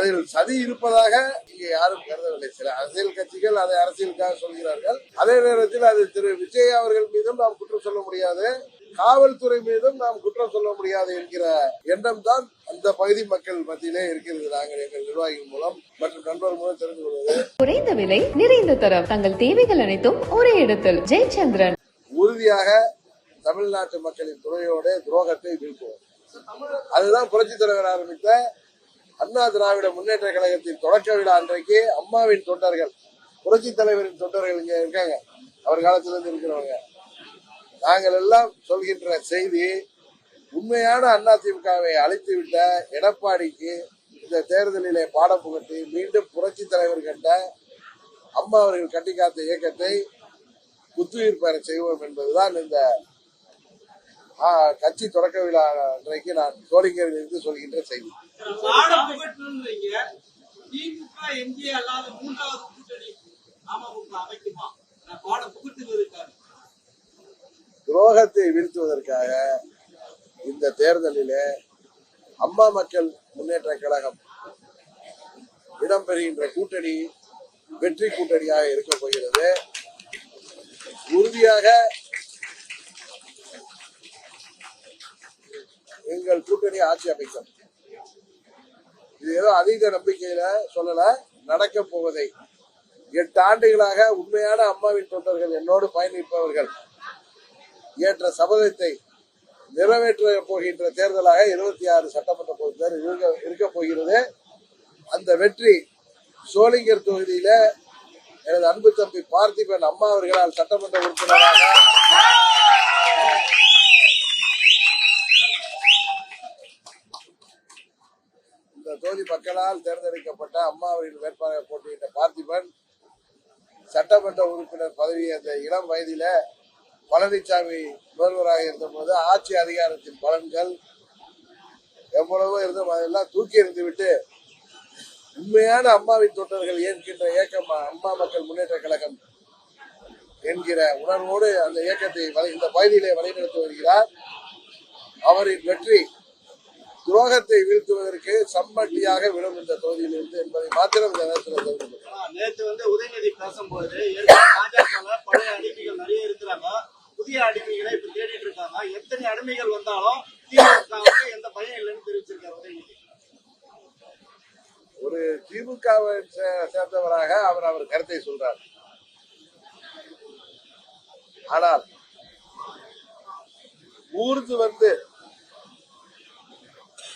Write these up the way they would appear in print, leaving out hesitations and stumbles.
அதில் சதி இருப்பதாக இங்கே யாரும் கருதவில்லை. சில அரசியல் கட்சிகள் அதை அரசியலுக்காக சொல்கிறார்கள். அதே நேரத்தில் அது திரு விஜய் அவர்கள் மீதும் நாம் குற்றம் சொல்ல முடியாது, காவல்துறை மீதும் நாம் குற்றம் சொல்ல முடியாது என்கிற எண்ணம் தான் அந்த பகுதி மக்கள் மத்தியிலே இருக்கிறது. நாங்கள் எங்கள் நிர்வாகிகள் மூலம் மற்றும் நண்பர்கள் மூலம் தெரிந்து கொள்வது. குறைந்த விலை, நிறைந்த தரம், தங்கள் தேவைகள் அனைத்தும் ஒரே இடத்தில். ஜெயச்சந்திரன். உறுதியாக தமிழ்நாட்டு மக்களின் துணையோட துரோகத்தை வீழ்த்துவோம். அதுதான் புரட்சித் தலைவர் ஆரம்பித்த அண்ணா திராவிட முன்னேற்ற கழகத்தின் தொடக்க விழா அன்றைக்கு அம்மாவின் தொண்டர்கள், புரட்சி தலைவரின் தொண்டர்கள் இங்க இருக்காங்க, அவர் காலத்திலிருந்து இருக்கிறவங்க. நாங்கள் எல்லாம் சொல்கின்ற செய்தி, உண்மையான அதிமுகவை அழித்து விட்ட எடப்பாடிக்கு இந்த தேர்தலிலே பாடம் புகட்டி மீண்டும் புரட்சி தலைவர் கண்ட அம்மா அவர்கள் கட்டி காத்த இயக்கத்தை புத்துயிர் பெற செய்வோம் என்பதுதான் இந்த கட்சி தொடக்க விழா அன்றைக்கு நான் சோளிங்கரில் இருந்து சொல்கின்ற செய்தி. துரோகத்தை வீழ்த்துவதற்காக இந்த தேர்தலிலே அம்மா மக்கள் முன்னேற்ற கழகம் இடம்பெறுகின்ற கூட்டணி வெற்றி கூட்டணியாக இருக்க போகிறது. உறுதியாக எங்கள் கூட்டணி ஆட்சி அமைக்கும். இது ஏதோ அதீத நம்பிக்கையில சொல்லல, நடக்க போவதை 8 ஆண்டுகளாக உண்மையான அம்மாவின் தொண்டர்கள் என்னோடு பயணிப்பவர்கள் ஏற்ற சபதத்தை நிறைவேற்ற போகின்ற தேர்தலாக 26 சட்டமன்ற பொதுத் தேர்தல் இருக்க போகிறது. அந்த வெற்றி சோளிங்கர் தொகுதியில எனது அன்பு தம்பி பார்த்திபன் அம்மா அவர்களால் சட்டமன்ற உறுப்பினராக இந்த தொகுதி மக்களால் தேர்ந்தெடுக்கப்பட்ட அம்மா அவர்கள் வேட்பாளர் போட்டியிட்ட பார்த்திபன் சட்டமன்ற உறுப்பினர் பதவியை அந்த இளம் வயதில பழனிசாமி முதல்வராக இருந்தபோது ஆட்சி அதிகாரத்தின் பலன்கள் எவ்வளவோ இருந்தும் அதெல்லாம் தூக்கி எறிந்து விட்டு உண்மையான அம்மாவின் தொண்டர்கள் ஏற்கின்ற இயக்கம் அம்மா மக்கள் முன்னேற்ற கழகம் என்கிற உணர்வோடு அந்த இயக்கத்தை இந்த பகுதியிலே வழிநடத்தி வருகிறார். அவரின் வெற்றி துரோகத்தை வீழ்த்துவதற்கு சம்மட்டியாக விடும் இந்த தொகுதியில் இருந்து என்பதை மாத்திரம் இந்த நேரத்தில் தெரிந்து நேற்று உதயநிதி பேசும்போது பழைய அடிமைகள் நிறைய இருக்கிறாங்க, புதிய அடிமைகளை இப்ப தேடிட்டு இருக்காங்க, எத்தனை அடிமைகள் வந்தாலும் திமுகவுக்கு எந்த பயம் இல்லைன்னு தெரிவிச்சிருக்காரு உதயநிதி. ஒரு திமுகவை சேர்ந்தவராக அவர் கருத்தை சொல்றார். ஆனால் ஊர்ந்து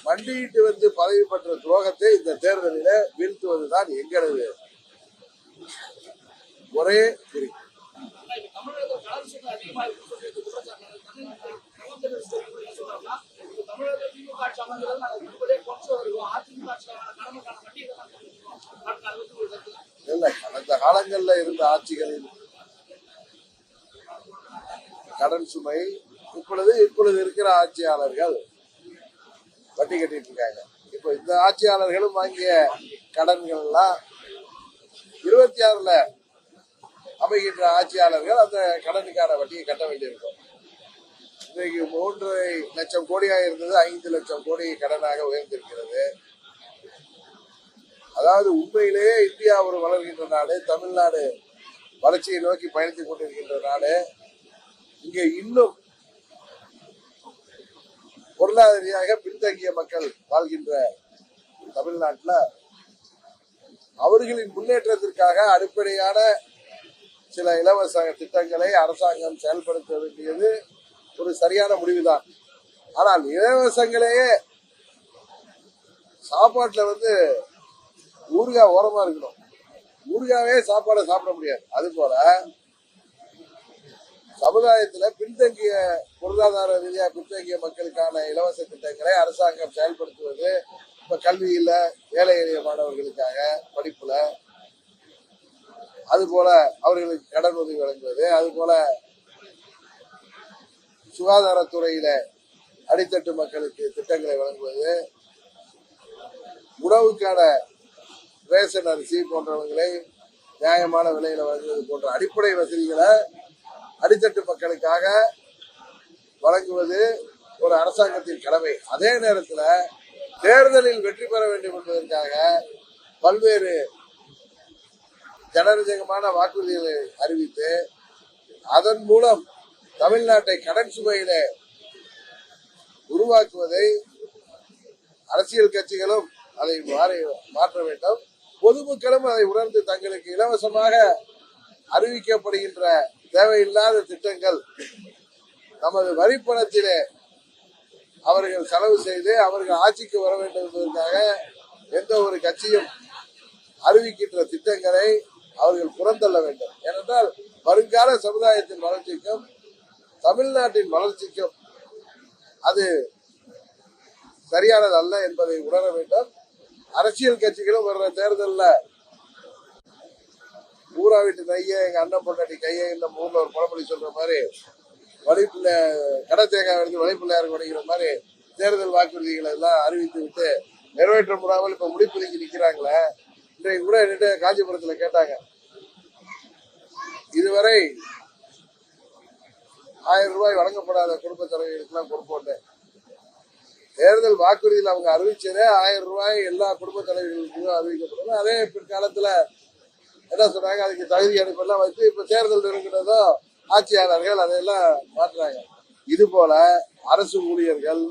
மண்டியிட்டு பதவி பெற்ற துரோகத்தை இந்த தேர்தலில் வீழ்த்துவதுதான் எங்களது ஒரே குறி. கடந்த காலங்கள்ல இருந்த ஆட்சிகளில் கடன் சுமை இப்பொழுது இருக்கிற ஆட்சியாளர்கள் வட்டி கட்டிட்டு இருக்காங்க. இப்ப இந்த ஆட்சியாளர்களும் வாங்கிய கடன்கள் எல்லாம் 26ல அமைகின்ற ஆட்சியாளர்கள் அந்த கடனுக்கான வட்டியை கட்ட வேண்டியிருக்கும். இன்னைக்கு 3.5 லட்சம் கோடியாக இருந்தது 5 லட்சம் கோடி கடனாக உயர்ந்திருக்கிறது. அதாவது உண்மையிலேயே இந்தியா ஒரு வளர்கின்ற நாடு, தமிழ்நாடு வளர்ச்சியை நோக்கி பயணித்துக் கொண்டிருக்கின்ற நாடு. இங்கே இன்னும் பொருளாதார ரீதியாக பின்தங்கிய மக்கள் வாழ்கின்ற தமிழ்நாட்டில் அவர்களின் முன்னேற்றத்திற்காக அடிப்படையான சில இலவச திட்டங்களை அரசாங்கம் செயல்படுத்த வேண்டியது ஒரு சரியான முடிவுதான். ஆனால் இலவசங்களையே சாப்பாட்டுல ஊறுகாய் ஓரமா இருக்கணும், ஊறுகாவே சாப்பாடை சாப்பிட முடியாது. அது போல சமுதாயத்துல பின்தங்கிய பொருளாதார ரீதியா பின்தங்கிய மக்களுக்கான இலவச திட்டங்களை அரசாங்கம் செயல்படுத்துவது, இப்ப கல்வியில ஏழை எளிய மாணவர்களுக்காக படிப்புல, அது போல அவர்களுக்கு கடன் உதவி வழங்குவது, அது போல சுகாதாரத்துறையில அடித்தட்டு மக்களுக்கு திட்டங்களை வழங்குவது, உணவுக்கான ரேஷன் அரிசி போன்றவர்களை நியாயமான விலையில வழங்குவது போன்ற அடிப்படை வசதிகளை அடித்தட்டு மக்களுக்காக வழங்குவது ஒரு அரசாங்கத்தின் கடமை. அதே நேரத்தில் தேர்தலில் வெற்றி பெற வேண்டும் என்பதற்காக பல்வேறு ஜனரஞ்சகமான வாக்குறுதிகளை அறிவித்து அதன் மூலம் தமிழ்நாட்டை கடன் சுமையில உருவாக்குவதை அரசியல் கட்சிகளும் அதை மாற்ற வேண்டும். பொதுமக்களும் அதை உணர்ந்து தங்களுக்கு இலவசமாக அறிவிக்கப்படுகின்ற தேவையில்லாத திட்டங்கள் நமது வரிப்பணத்திலே அவர்கள் செலவு செய்து அவர்கள் ஆட்சிக்கு வர வேண்டும் என்பதற்காக எந்த ஒரு கட்சியும் அறிவிக்கின்ற திட்டங்களை அவர்கள் புறந்தள்ள வேண்டும். ஏனென்றால் வருங்கால சமுதாயத்தின் வளர்ச்சிக்கும் தமிழ்நாட்டின் வளர்ச்சிக்கும் அது சரியானது அல்ல என்பதை உணர வேண்டும். அரசியல் கட்சிகளும் வர்ற தேர்தலில் ஊரா வீட்டு நைய எங்க அண்ணன் பொண்டாட்டி கையை நம்ம ஊர்ல ஒரு பழமொழி சொல்ற மாதிரி வழிப்புள்ள கடை தேங்காய் எடுத்து வழிப்பிள்ளையாருக்கு வடிக்கிற மாதிரி தேர்தல் வாக்குறுதிகளை எல்லாம் அறிவித்து விட்டு நிறைவேற்ற முடியாமல் இப்ப முடிப்புதிக்கு நிக்கிறாங்களே. இன்றைக்கு கூட என்னிட்ட காஞ்சிபுரத்துல கேட்டாங்க, இதுவரை 1000 ரூபாய் வழங்கப்படாத குடும்ப தலைவர்களுக்கெல்லாம் கொடுப்போம். தேர்தல் வாக்குறுதியில் அவங்க அறிவிச்சதே 1000 ரூபாய் எல்லா குடும்ப தலைவர்களுக்கும் அறிவிக்கப்படும். அதே பிற்காலத்துல என்ன சொன்னாங்க, அதுக்கு தகுதி அனுப்பெல்லாம் வச்சு இப்ப தேர்தல் நெருங்கினதோ ஆட்சியாளர்கள் அதையெல்லாம் மாற்றுறாங்க. இது போல அரசு ஊழியர்கள்,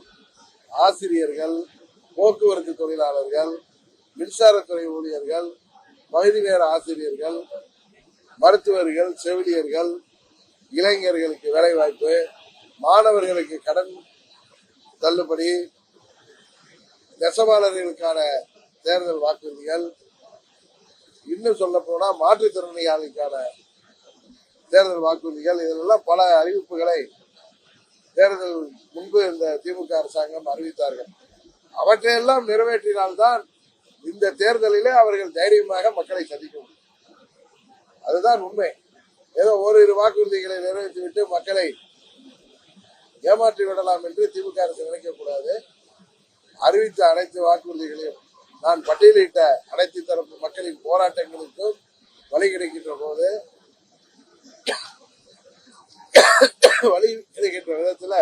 ஆசிரியர்கள், போக்குவரத்து தொழிலாளர்கள், மின்சாரத்துறை ஊழியர்கள், பகுதி நேர ஆசிரியர்கள், மருத்துவர்கள், செவிலியர்கள், இளைஞர்களுக்கு வேலை வாய்ப்பு, மாணவர்களுக்கு கடன் தள்ளுபடி, நெசவாளர்களுக்கான தேர்தல் வாக்குறுதிகள், இன்னும் சொல்ல போனா மாற்றுத்திறனாளிகளுக்கான தேர்தல் வாக்குறுதிகள், இதெல்லாம் பல அறிவிப்புகளை தேர்தல் முன்பு இந்த திமுக அரசாங்கம் அறிவித்தார்கள். அவற்றையெல்லாம் நிறைவேற்றினால்தான் இந்த தேர்தலிலே அவர்கள் தைரியமாக மக்களை சந்திக்க முடியும். அதுதான் உண்மை. ஏதோ ஓரிரு வாக்குறுதிகளை நிறைவேற்றிவிட்டு மக்களை ஏமாற்றி விடலாம் என்று திமுக அரசு நினைக்கக்கூடாது. அறிவித்த அனைத்து வாக்குறுதிகளையும் நான் பட்டியலிட்ட அனைத்து தரப்பு மக்களின் போராட்டங்களுக்கும் வழி கிடைக்கின்ற போது வழி கிடைக்கின்ற விதத்துல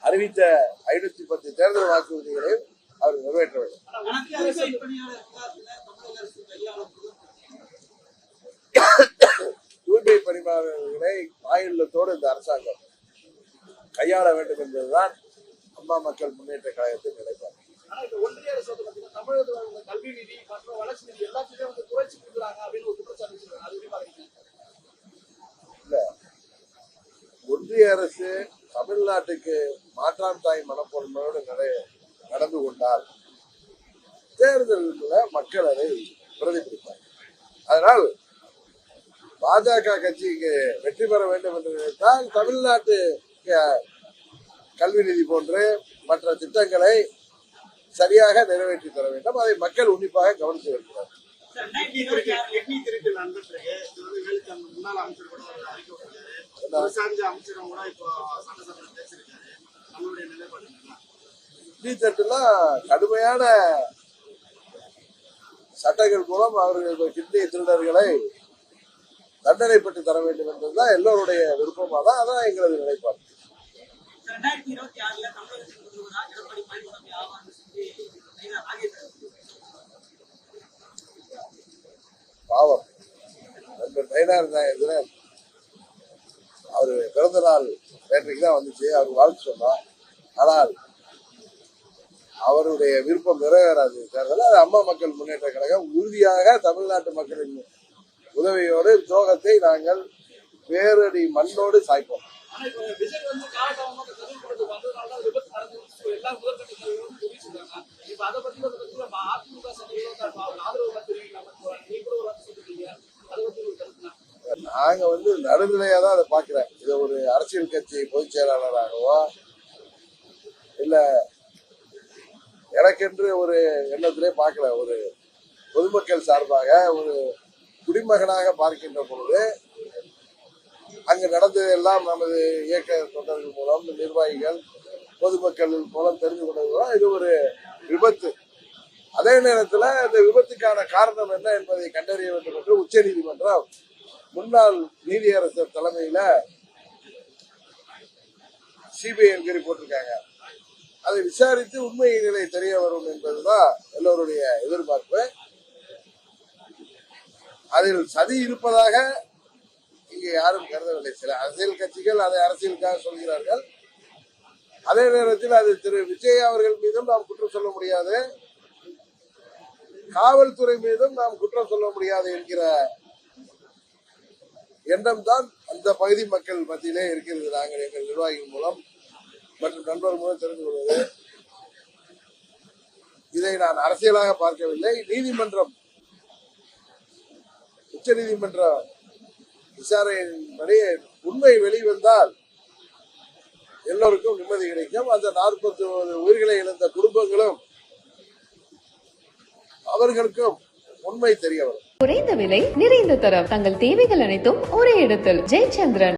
அறிவித்த 510 தேர்தல் வாக்குறுதிகளையும் அவர் நிறைவேற்ற வேண்டும். தூய்மை பணியாளர்களை ஆயுள்ளத்தோடு இந்த அரசாங்கம் கையாள வேண்டும் என்பதுதான் அம்மா மக்கள் முன்னேற்ற கழகத்தின் நிலைப்பாடு. ஒன்றிய அரசு தமிழகத்தில் கல்வி நிதி மற்றும் வளர்ச்சி நிதி எல்லாத்தையுமே குறைச்சி கொடுக்குறாங்க அப்படின்னு ஒரு குற்றச்சாட்டு. இல்ல, ஒன்றிய அரசு தமிழ்நாட்டுக்கு மாற்றான் தாய் மனப்பான்மையோடு நடந்து கொண்டால் தேர்தலில் மக்கள் அதை பிரதிபலிப்பார். அதனால் பாஜக கட்சிக்கு வெற்றி பெற வேண்டும் என்று நினைத்தால் தமிழ்நாட்டு கல்வி நிதி போன்று மற்ற திட்டங்களை சரியாக நிறைவேற்றி தர வேண்டும். அதை மக்கள் உன்னிப்பாக கவனித்து வருகிறார். கடுமையான சட்டங்கள் மூலம் அவர்கள் கிட்னி திருடர்களை தண்டனை பெற்று தர வேண்டும் என்பதுதான் எல்லோருடைய விருப்பமாக தான். அதான் எங்களது நிலைப்பாடு. பாவம் நண்பர் நயினார் நாயகன் அவரு பிறந்த நாள் நேற்றைக்கு தான் வந்துச்சு. அவர் வாழ்த்து சொன்னார். ஆனால் அவருடைய விருப்பம் நிறைவேறாது தேர்தல். அது அம்மா மக்கள் முன்னேற்ற கழகம் உறுதியாக தமிழ்நாட்டு மக்களின் உதவியோடு துரோகத்தை நாங்கள் வேரடி மண்ணோடு சாய்ப்போம். நாங்க நடுநிலையா தான் அதை பாக்குறேன். இதை ஒரு அரசியல் கட்சி பொதுச் செயலாளராகவோ இல்ல எனக்கென்று ஒரு எண்ணத்திலே பார்க்கல. ஒரு பொதுமக்கள் சார்பாக ஒரு குடிமகனாக பார்க்கின்ற பொழுது அங்கு நடந்ததெல்லாம் நமது இயக்க தொண்டர்கள் மூலம், நிர்வாகிகள், பொதுமக்கள் மூலம் தெரிந்து கொண்டது இது ஒரு விபத்து. அதே நேரத்தில் இந்த விபத்துக்கான காரணம் என்ன என்பதை கண்டறிய வேண்டும் என்று உச்ச நீதிமன்றம் முன்னாள் நீதியரசர் தலைமையில சிபிஐ என்கொயரி போட்டிருக்காங்க. அதை விசாரித்து உண்மை நிலை தெரிய வரும் என்பதுதான் எல்லோருடைய எதிர்பார்ப்பு. அதில் சதி இருப்பதாக இங்கே யாரும் கருதவில்லை. சில அரசியல் கட்சிகள் அதை அரசியலுக்காக சொல்கிறார்கள். அதே நேரத்தில் அது திரு விஜய் அவர்கள் மீதும் நாம் குற்றம் சொல்ல முடியாது, காவல்துறை மீதும் நாம் குற்றம் சொல்ல முடியாது என்கிற எண்ணம் தான் அந்த பகுதி மக்கள் மத்தியிலே இருக்கிறது. நாங்கள் எங்கள் நிர்வாகிகள் மூலம் மற்றும் நண்பர் மூலம் தெரிந்து கொள்வது, இதை நான் அரசியலாக பார்க்கவில்லை. நீதிமன்றம், உச்ச நீதிமன்ற விசாரணையின்படி உண்மை வெளிவந்தால் எல்லோருக்கும் நிம்மதி கிடைக்கும். அந்த 49 உயிர்களை இழந்த குடும்பங்களும் அவர்களுக்கும் உண்மை தெரிய வரும். குறைந்த விலை, நிறைந்த தரம், தங்கள் தேவைகள் அனைத்தும் ஒரே இடத்தில். ஜெயச்சந்திரன்.